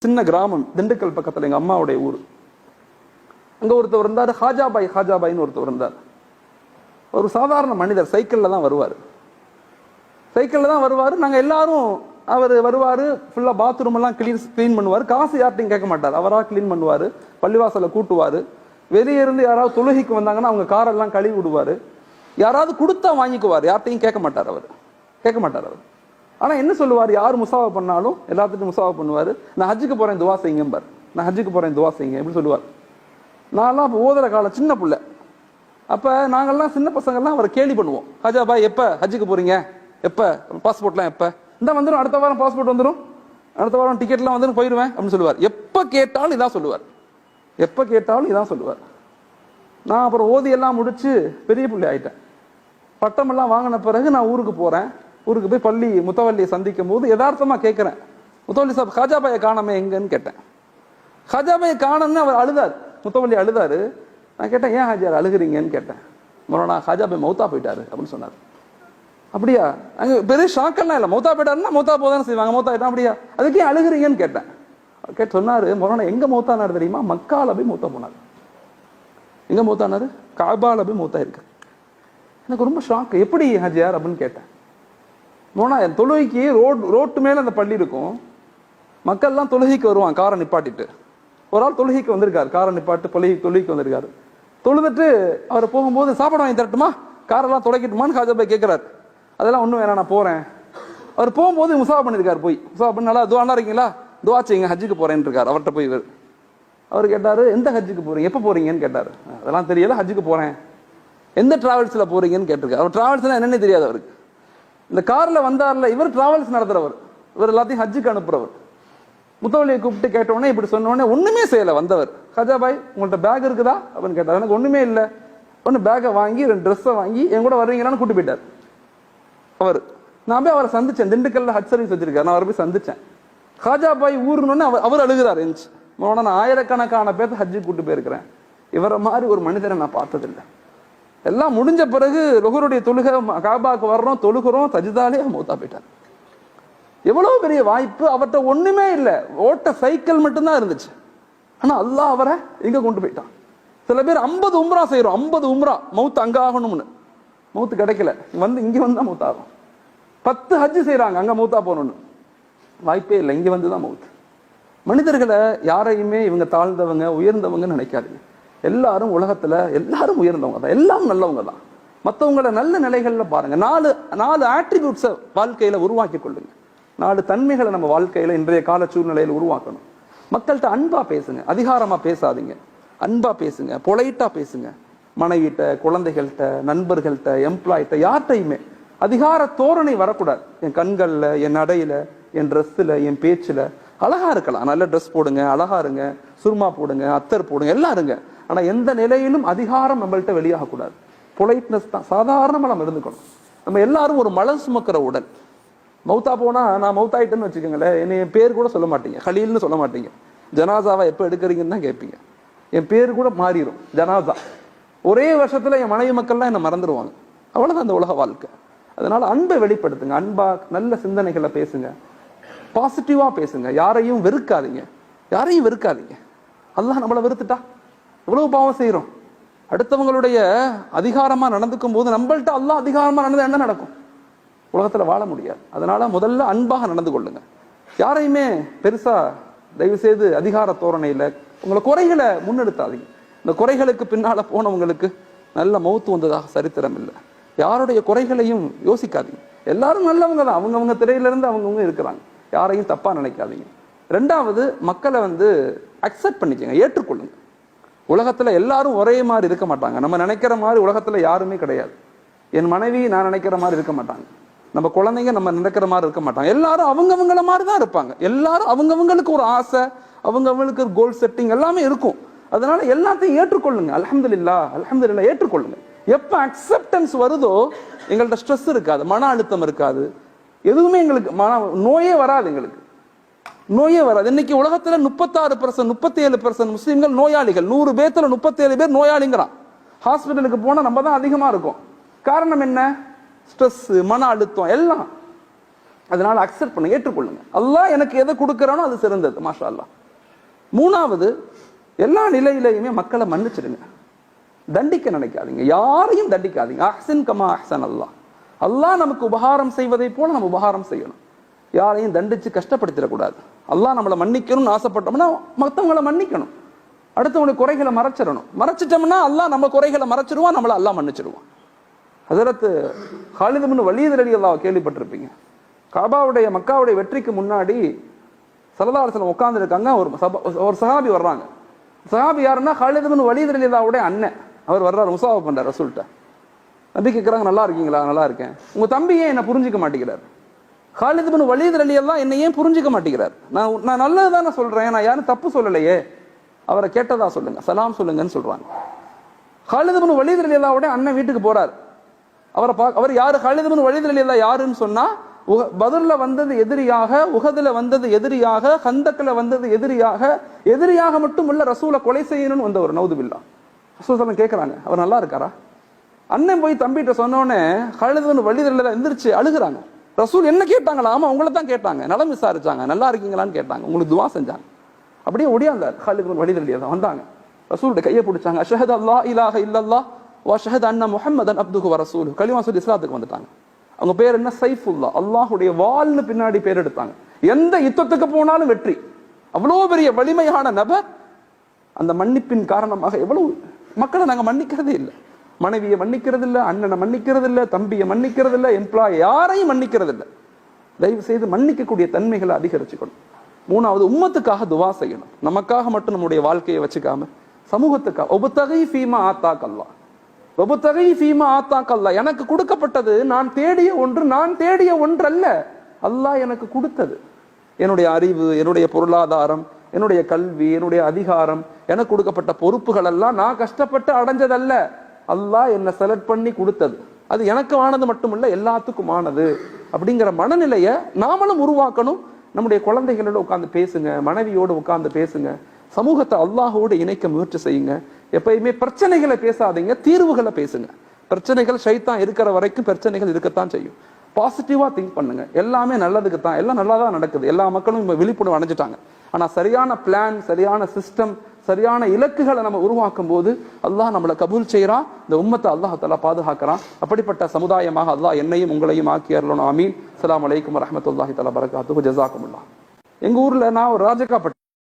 சின்ன கிராமம் திண்டுக்கல் பக்கத்துல எங்க அம்மாவுடைய ஊர். அங்க ஒருத்தர் இருந்தார், ஹாஜாபாய்னு ஒருத்தர் இருந்தார். ஒரு சாதாரண மனிதர், சைக்கிள்ல தான் வருவாரு. நாங்க எல்லாரும் அவர் வருவாரு, ஃபுல்லா பாத்ரூம் எல்லாம் கிளீன் பண்ணுவாரு. காசு யார்ட்டையும் கேட்க மாட்டார், அவரா கிளீன் பண்ணுவாரு. பள்ளிவாசல கூட்டுவாரு. வெளியே இருந்து யாராவது தொழுகைக்கு வந்தாங்கன்னா அவங்க காரெல்லாம் கழுவி விடுவாரு. யாராவது கொடுத்தா வாங்கிக்குவார், யார்ட்டையும் கேட்க மாட்டார் அவர். ஆனா என்ன சொல்லுவார், யார் முசாவா பண்ணாலும் எல்லாத்துக்கும் முசாவா பண்ணுவாரு. நான் ஹஜ்ஜுக்கு போறேன் துவா செய்யுங்க, எப்படி சொல்லுவார். நான்லாம் அப்ப ஓதுற காலம், சின்ன பிள்ளை. அப்ப நாங்கெல்லாம் சின்ன பசங்கள்லாம் அவரை கேலி பண்ணுவோம். ஹஜா பாய் எப்ப ஹஜ்ஜுக்கு போறீங்க, எப்ப பாஸ்போர்ட்லாம் எப்ப, இந்த வந்துடும், அடுத்த வாரம் பாஸ்போர்ட் வந்துடும், அடுத்த வாரம் டிக்கெட்லாம் வந்துடும், போயிடுவேன் அப்படின்னு சொல்லுவார். எப்ப கேட்டாலும் இதான் சொல்லுவார். நான் அப்புறம் ஓதி எல்லாம் முடிச்சு பெரிய பிள்ளை ஆயிட்டேன். பட்டமெல்லாம் வாங்கின பிறகு நான் ஊருக்கு போறேன். ஊருக்கு போய் முத்தவல்லியை சந்திக்கும் போது யதார்த்தமா கேட்கிறேன், முத்தவல்லி சாப் ஹாஜாபாயை காணாம எங்கன்னு கேட்டேன். ஹாஜாபாயை காணன்னு அவர் அழுதார், முத்தவல்லி அழுதாரு. நான் கேட்டேன், ஏன் ஹாஜியார் அழுகுறீங்கன்னு கேட்டேன். மொரானா ஹாஜாபாய் மௌத்தா போயிட்டாரு அப்படின்னு சொன்னார். அப்படியா? அங்க பெரிய ஷாக்கெல்லாம் இல்லை. மௌத்தா போயிட்டாருன்னா மௌத்தா போதானே செய்வாங்க, மௌத்தா ஆயிட்டா அப்படியா, அதுக்கு ஏன் அழுகுறீங்கன்னு கேட்டேன். சொன்னாரு, மொரானா எங்க மௌத்தானாரு தெரியுமா, மக்கால போய் மௌத்தா போனாரு. எங்க மௌத்தானாரு, காபால போய் மௌத்தா இருக்கு. எனக்கு ரொம்ப ஷாக், எப்படி ஹாஜியார் அப்படின்னு கேட்டேன். மோனா என் தொழுகைக்கு ரோட்டு மேல அந்த பள்ளி இருக்கும். மக்கள்லாம் தொழுகைக்கு வருவான் காரை நிப்பாட்டிட்டு. ஒரு ஆள் தொழுகைக்கு வந்திருக்காரு, காரை நிப்பாட்டு தொழுகைக்கு வந்திருக்காரு. தொழுதுட்டு அவர் போகும்போது சாப்பாடு வாங்கி தரட்டுமா, காரெல்லாம் துடைக்கட்டுமான்னு ஹாஜாபாய் கேட்கிறாரு. அதெல்லாம் ஒன்றும் வேணாம், நான் போறேன். அவர் போகும்போது முசாவா பண்ணிருக்காரு. முசாவா பண்ணி நல்லா துவா இருக்கீங்களா, துவா செய்யுங்க, ஹஜ்ஜுக்கு போறேன்னு இருக்காரு. அவர்கிட்ட போய் அவர் கேட்டாரு, எந்த ஹஜ்ஜுக்கு போறீங்க, எப்போ போறீங்கன்னு கேட்டாரு. அதெல்லாம் தெரியல, ஹஜ்ஜுக்கு போறேன். எந்த டிராவல்ஸ்ல போறீங்கன்னு கேட்டிருக்காரு. அவர் டிராவல்ஸ்னா என்னன்னு தெரியாது அவருக்கு. இந்த கார்ல வந்தார்ல, இவர் டிராவல்ஸ் நடத்துறவர், இவர் எல்லாத்தையும் ஹஜ்ஜுக்கு அனுப்புறவர். முத்தவல்லியை கூப்பிட்டு கேட்டோடனே இப்படி சொன்னோடனே ஒண்ணுமே செய்யல வந்தவர். ஹாஜாபாய் உங்கள்ட்ட பேக் இருக்குதா அப்படின்னு கேட்டார். எனக்கு ஒண்ணுமே இல்லை. ஒன்று பேக்கை வாங்கி 2 ட்ரெஸ்ஸை வாங்கி என் கூட வர்றீங்களான்னு கூட்டு போயிட்டார் அவர். நான் போய் அவரை சந்திச்சேன், திண்டுக்கல்ல ஹஜ் சர்வீஸ் வச்சிருக்காரு. நான் அவரை போய் சந்திச்சேன். ஹாஜாபாய் ஊருன்னு அவர் அழுகிறார். நான் ஆயிரக்கணக்கான பேர்த்த ஹஜ்ஜுக்கு கூட்டு போயிருக்கிறேன், இவரை மாதிரி ஒரு மனிதரை நான் பார்த்ததில்லை. எல்லாம் முடிஞ்ச பிறகு லுஹருடைய தொழுகை, காபாக்கு வர்றோம், தொழுகிறோம், சஜிதாலே மௌத்தா போயிட்டார். எவ்வளவு பெரிய வாய்ப்பு, அவர்கிட்ட ஒண்ணுமே இல்லை, ஓட்ட சைக்கிள் மட்டும்தான் இருந்துச்சு. ஆனா அல்லாஹ் அவரை எங்க கொண்டு போயிட்டான். சில பேர் 50 உம்ரா செய்யறோம், 50 உம்ரா, மௌத்து அங்க ஆகணும்னு. மௌத்து கிடைக்கல, இங்க வந்தா மௌத்து ஆகும். 10 ஹஜ் செய்யறாங்க, அங்க மௌத்தா போகணும்னு. வாய்ப்பே இல்லை, இங்க வந்துதான் மௌத்து. மனிதர்களை யாரையுமே இவங்க தாழ்ந்தவங்க உயர்ந்தவங்க நினைக்காதீங்க. எல்லாரும் உலகத்துல எல்லாரும் உயர்ந்தவங்க தான், எல்லாம் நல்லவங்க தான். மற்றவங்கள நல்ல நிலைகள்ல பாருங்க. 4 ஆட்ரிபியூட்ஸை வாழ்க்கையில உருவாக்கி கொள்ளுங்க. 4 தன்மைகளை நம்ம வாழ்க்கையில இன்றைய கால சூழ்நிலையில உருவாக்கணும். மக்கள்கிட்ட அன்பா பேசுங்க, அதிகாரமா பேசாதீங்க. அன்பா பேசுங்க, பொலைட்டா பேசுங்க. மனைவிட்ட, குழந்தைகள்கிட்ட, நண்பர்கள்ட்ட, எம்ப்ளாய்ட்ட, யார்கிட்டையுமே அதிகார தோரணை வரக்கூடாது. என் கண்கள்ல, என் நடையில, என் ட்ரெஸ்ல, என் பேச்சுல. அழகா இருக்கலாம், நல்ல ட்ரெஸ் போடுங்க, அழகா இருங்க, சுருமா போடுங்க, அத்தர் போடுங்க, எல்லாம் இருங்க. ஆனா எந்த நிலையிலும் அதிகாரம் நம்மள்கிட்ட வெளியாக கூடாது. பொலைட்னஸ் தான், சாதாரணமா நம்ம இருந்துக்கணும். நம்ம எல்லாரும் ஒரு மலம் சுமக்கிற உடல். மௌத்தா போனா, நான் மௌத்தாயிட்டேன்னு வச்சுக்கோங்களேன், என்னை என் பேர் கூட சொல்ல மாட்டீங்க, ஹலீல்னு சொல்ல மாட்டீங்க. ஜனாசாவை எப்போ எடுக்கிறீங்கன்னு தான் கேட்பீங்க. என் பேர் கூட மாறிடும், ஜனாசா. ஒரே வருஷத்துல என் மனைவி மக்கள்லாம் என்னை மறந்துடுவாங்க. அவ்வளவுதான் அந்த உலக வாழ்க்கை. அதனால அன்பை வெளிப்படுத்துங்க, அன்பா நல்ல சிந்தனைகளை பேசுங்க, பாசிட்டிவா பேசுங்க. யாரையும் வெறுக்காதீங்க. அல்லாஹ் நம்மளை வெறுத்துட்டா எவ்வளவு பாவம் செய்யறோம். அடுத்தவங்களுடைய அதிகாரமா நடந்துக்கும் போது நம்மள்ட்ட அல்லாஹ் அதிகாரமா நடந்தா என்ன நடக்கும், உலகத்துல வாழ முடியாது. அதனால முதல்ல அன்பாக நடந்து கொள்ளுங்க. யாரையுமே பெருசா தயவு செய்து அதிகார தோரணையில உங்களை குறைகளை முன்னெடுத்தாதீங்க. இந்த குறைகளுக்கு பின்னால போனவங்களுக்கு நல்ல மௌத்து வந்ததாக சரித்திரம் இல்லை. யாருடைய குறைகளையும் யோசிக்காதீங்க. எல்லாரும் நல்லவங்க தான், அவங்கவுங்க திரையிலிருந்து அவங்கவுங்க இருக்கிறாங்க. யாரையும் தப்பா நினைக்காதீங்க. 2வது, மக்களை அக்செப்ட் பண்ணிக்கங்க, ஏற்றுக்கொள்ளுங்க. உலகத்துல எல்லாரும் ஒரே மாதிரி இருக்க மாட்டாங்க. நம்ம நினைக்கிற மாதிரி உலகத்துல யாருமே கிடையாது. என் மனைவி நான் நினைக்கிற மாதிரி இருக்க மாட்டாங்க, நம்ம குழந்தைங்க நம்ம நினைக்கிற மாதிரி இருக்க மாட்டாங்க. எல்லாரும் அவங்கவங்கள மாதிரி தான் இருப்பாங்க. எல்லாரும் அவங்கவங்களுக்கு ஒரு ஆசை, அவங்கவங்களுக்கு ஒரு கோல் செட்டிங் எல்லாமே இருக்கும். அதனால எல்லாத்தையும் ஏற்றுக்கொள்ளுங்க. அல்ஹம்துலில்லாஹ் ஏற்றுக்கொள்ளுங்க. எப்ப அக்செப்டன்ஸ் வருதோ எங்கள்கிட்ட ஸ்ட்ரெஸ் இருக்காது, மன அழுத்தம் இருக்காது, எதுவுமே எங்களுக்கு நோயே வராது. இன்னைக்கு உலகத்துல 36%, 37% முஸ்லிம்கள் நோயாளிகள். 100 பேர்த்துல 37 பேர் நோயாளிங்கிறான். ஹாஸ்பிட்டலுக்கு போனா நம்ம தான் அதிகமா இருக்கும். காரணம் என்ன? ஸ்ட்ரெஸ், மன அழுத்தம் எல்லாம். அதனால அக்செப்ட் பண்ணுங்க, ஏற்றுக்கொள்ளுங்க. அல்லாஹ் எனக்கு எதை கொடுக்கறானோ அது சிறந்தது. மாஷா அல்லாஹ். மூணாவது, எல்லா நிலையிலையுமே மக்களை மன்னிச்சிடுங்க. தண்டிக்க நினைக்காதீங்க, யாரையும் தண்டிக்காதீங்க. அஹ்ஸின் கமா அஹ்ஸன் அல்லாஹ். அல்லாஹ் நமக்கு உபகாரம் செய்வதை போல நம்ம உபகாரம் செய்யணும். யாரையும் தண்டிச்சு கஷ்டப்படுத்திடக்கூடாது. அல்லாஹ் நம்மளை மன்னிக்கணும்னு ஆசைப்பட்டோம்னா மற்றவங்களை மன்னிக்கணும். அடுத்தவங்களுக்கு குறைகளை மறைச்சிட்டோம்னா அல்லாஹ் நம்ம குறைகளை மறைச்சிருவான், நம்மளை அல்லாஹ் மன்னிச்சிருவான். ஹஸரத் காலித் இப்னு வலீத் ரலியல்லாஹு கேள்விப்பட்டிருப்பீங்க. காபாவுடைய மக்காவுடைய வெற்றிக்கு முன்னாடி ஸல்லல்லாஹு அலைஹி வஸல்லம் உட்கார்ந்து இருக்காங்க. ஒரு சஹாபி வர்றாங்க. சஹாபி யாருன்னா காலித் இப்னு வலீத் ரலியல்லாஹுடைய அண்ணன். அவர் வர்றாரு, முசாஃபா பண்றார் ரசூல்ட்ட. நபி கேட்குறாங்க, நல்லா இருக்கீங்களா? நல்லா இருக்கேன். உங்க தம்பி ஏன் என்ன புரிஞ்சிக்க மாட்டேங்கிறார்? காலித் இப்னு வலீத் ரலியல்லாஹு என்னை ஏன் புரிஞ்சிக்க மாட்டேங்கிறார்? நான் நல்லதுதானே சொல்றேன், நான் யாரும் தப்பு சொல்லலையே. அவரை கேட்டதா சொல்லுங்க, சலாம் சொல்லுங்கன்னு சொல்றாங்க. காலித் இப்னு வலீத் ரலியல்லாஹுடைய அண்ணன் வீட்டுக்கு போறார். அவர் யாரு? காலித் இப்னு வலீத் ரலியல்லாஹு யாருன்னு சொன்னா, பத்ர்ல வந்தது எதிரியாக, உஹதுல வந்தது எதிரியாக, கந்தக்ல வந்தது எதிரியாக மட்டும் இல்ல, ரசூலை கொலை செய்யணும்னு வந்த ஒரு நௌதுபில்லா. ரசூல் கேட்கறாங்க, அவர் நல்லா இருக்காரா? அண்ணன் போய் தம்பிட்ட சொன்னோடனே காலித் இப்னு வலீத் ரலியல்லாஹு எந்திரிச்சு அழுகுறாங்க. ரசூல் என்ன கேட்டாங்களா? ஆமா, உங்களை தான் கேட்டாங்க, நலம் விசாரிச்சாங்க, நல்லா இருக்கீங்களான்னு கேட்டாங்க, உங்களுக்கு துவா செஞ்சாங்க. அப்படியே ஒடியாந்தார். காலித் இப்னு வலீத் ரலியல்லாஹு வந்தாங்க, ரசூலுடைய கையை பிடிச்சாங்க. அஷ்ஹது அல்லா இலாஹ இல்லல்லாஹ் வ அஷ்ஹது அன்ன முஹம்மதன் அப்துஹு வ ரசூலுஹு. கலிமா சொல்லி இஸ்லாத்துக்கு வந்துட்டாங்க. அவங்க பேர் என்ன? சைஃபுல்லா, அல்லாஹுடைய வாள்னு பின்னாடி பேர் எடுத்தாங்க. எந்த யுத்தத்துக்கு போனாலும் வெற்றி. அவ்வளோ பெரிய வலிமையான நபர். அந்த மன்னிப்பின் காரணமாக எவ்வளவு மக்களை நாங்க மன்னிக்கிறதே இல்லை. மனைவியை மன்னிக்கிறது இல்லை, அண்ணனை மன்னிக்கிறது இல்லை, தம்பியை மன்னிக்கிறது இல்லை, எம்ப்ளாய் யாரையும் மன்னிக்கிறது இல்லை. தயவு செய்து மன்னிக்கக்கூடிய தன்மைகளை அதிகரிச்சுக்கணும். மூணாவது, உம்மத்துக்காக துவா செய்யணும். நமக்காக மட்டும் நம்முடைய வாழ்க்கையை வச்சுக்காம சமூகத்துக்காக. ஒபுத்தகை ஃபீமா ஆத்தாக் அல்லாஹ், ஒபுத்தகை ஃபீமா ஆத்தாக் அல்லாஹ். எனக்கு கொடுக்கப்பட்டது நான் தேடிய ஒன்று அல்ல, அல்லாஹ் எனக்கு கொடுத்தது. என்னுடைய அறிவு, என்னுடைய பொருளாதாரம், என்னுடைய கல்வி, என்னுடைய அதிகாரம், எனக்கு கொடுக்கப்பட்ட பொறுப்புகள் எல்லாம் நான் கஷ்டப்பட்டு அடைஞ்சதல்ல, அல்லாஹ் என்னை செலக்ட் பண்ணி கொடுத்தது. அது எனக்கு ஆனது மட்டுமல்ல, எல்லாத்துக்கும் ஆனது. அப்படிங்கிற மனநிலையை நாமளும் உருவாக்கணும். நம்முடைய குழந்தைகளோட உட்கார்ந்து பேசுங்க, மனைவியோடு உட்கார்ந்து பேசுங்க, சமூகத்தை அல்லாஹோடு இணைக்க முயற்சி செய்யுங்க. எப்பயுமே பிரச்சனைகளை பேசாதீங்க, தீர்வுகளை பேசுங்க. பிரச்சனைகள் ஷைத்தான் இருக்கிற வரைக்கும் பிரச்சனைகள் இருக்கத்தான் செய்யும். பாசிட்டிவா திங்க் பண்ணுங்க. எல்லாமே நல்லதுக்கு தான், எல்லாம் நல்லா தான் நடக்குது. எல்லா மக்களும் விழிப்புணர்வு அடைஞ்சிட்டாங்க. ஆனா சரியான பிளான், சரியான சிஸ்டம், சரியான இலக்குகளை நம்ம உருவாக்கும் போது அல்லாஹ் நம்மளை கபூல் செய்யறான். இந்த உம்மத்தை அல்லாஹ் தஆலா பாதுகாக்கிறான். அப்படிப்பட்ட சமுதாயமாக அல்லாஹ் என்னையும் உங்களையும் ஆக்கி அருளணும். ஆமீன். அஸ்ஸலாமு அலைக்கும் வரஹ்மத்துல்லாஹி தஆலா பரகாத்துஹு. ஜஸாக்குமுல்லாஹ். எங்க ஊர்ல நான் ஒரு ராஜகாப்பட்டி